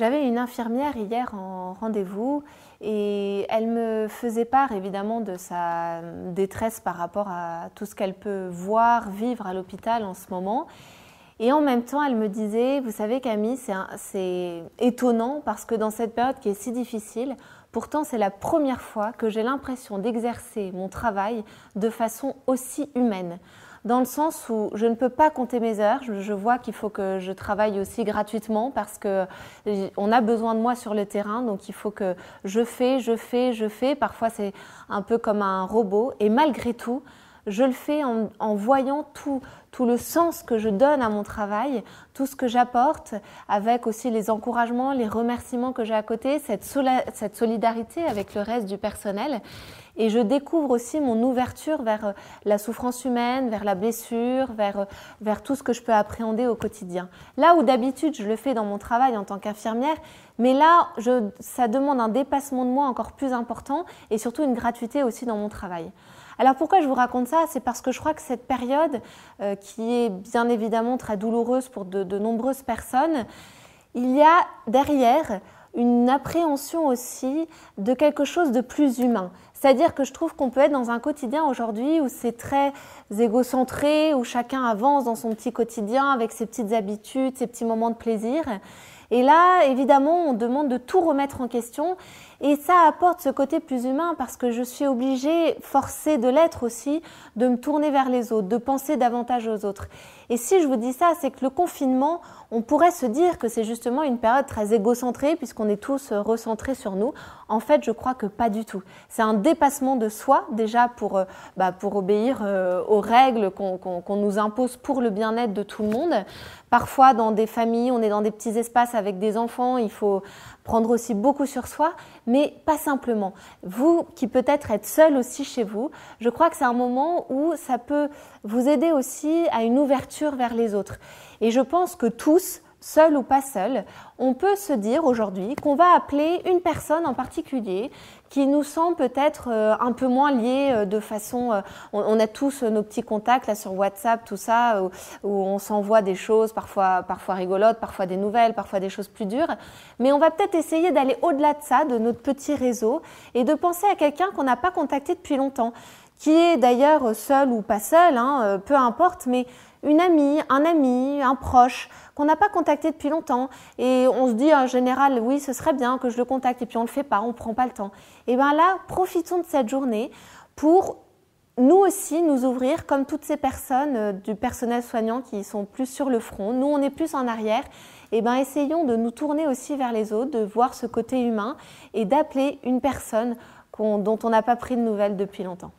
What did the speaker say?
J'avais une infirmière hier en rendez-vous et elle me faisait part évidemment de sa détresse par rapport à tout ce qu'elle peut voir, vivre à l'hôpital en ce moment. Et en même temps, elle me disait, vous savez Camille, c'est étonnant parce que dans cette période qui est si difficile, pourtant c'est la première fois que j'ai l'impression d'exercer mon travail de façon aussi humaine. Dans le sens où je ne peux pas compter mes heures, je vois qu'il faut que je travaille aussi gratuitement parce qu'on a besoin de moi sur le terrain, donc il faut que je fais. Parfois c'est un peu comme un robot et malgré tout, je le fais en voyant tout le sens que je donne à mon travail, tout ce que j'apporte, avec aussi les encouragements, les remerciements que j'ai à côté, cette solidarité avec le reste du personnel. Et je découvre aussi mon ouverture vers la souffrance humaine, vers la blessure, vers tout ce que je peux appréhender au quotidien. Là où d'habitude je le fais dans mon travail en tant qu'infirmière, mais là ça demande un dépassement de moi encore plus important et surtout une gratuité aussi dans mon travail. Alors pourquoi je vous raconte ça? C'est parce que je crois que cette période qui est bien évidemment très douloureuse pour de nombreuses personnes, il y a derrière une appréhension aussi de quelque chose de plus humain. C'est-à-dire que je trouve qu'on peut être dans un quotidien aujourd'hui où c'est très égocentré, où chacun avance dans son petit quotidien avec ses petites habitudes, ses petits moments de plaisir. Et là, évidemment, on demande de tout remettre en question et ça apporte ce côté plus humain parce que je suis obligée, forcée de l'être aussi, de me tourner vers les autres, de penser davantage aux autres. Et si je vous dis ça, c'est que le confinement, on pourrait se dire que c'est justement une période très égocentrée puisqu'on est tous recentrés sur nous. En fait, je crois que pas du tout. C'est un dépassement de soi déjà pour obéir aux règles qu'on nous impose pour le bien-être de tout le monde. Parfois, dans des familles, on est dans des petits espaces avec des enfants, il faut prendre aussi beaucoup sur soi, mais pas simplement. Vous qui peut-être êtes seul aussi chez vous, je crois que c'est un moment où ça peut vous aider aussi à une ouverture vers les autres. Et je pense que tous, seul ou pas seul, on peut se dire aujourd'hui qu'on va appeler une personne en particulier qui nous sent peut-être un peu moins liée de façon… on a tous nos petits contacts là sur WhatsApp, tout ça, où on s'envoie des choses parfois rigolotes, parfois des nouvelles, parfois des choses plus dures. Mais on va peut-être essayer d'aller au-delà de ça, de notre petit réseau, et de penser à quelqu'un qu'on n'a pas contacté depuis longtemps, qui est d'ailleurs seul ou pas seul, peu importe, mais une amie, un ami, un proche qu'on n'a pas contacté depuis longtemps et on se dit en général oui ce serait bien que je le contacte et puis on le fait pas, on ne prend pas le temps. Et bien là, profitons de cette journée pour nous aussi nous ouvrir comme toutes ces personnes du personnel soignant qui sont plus sur le front, nous on est plus en arrière, et bien essayons de nous tourner aussi vers les autres, de voir ce côté humain et d'appeler une personne dont on n'a pas pris de nouvelles depuis longtemps.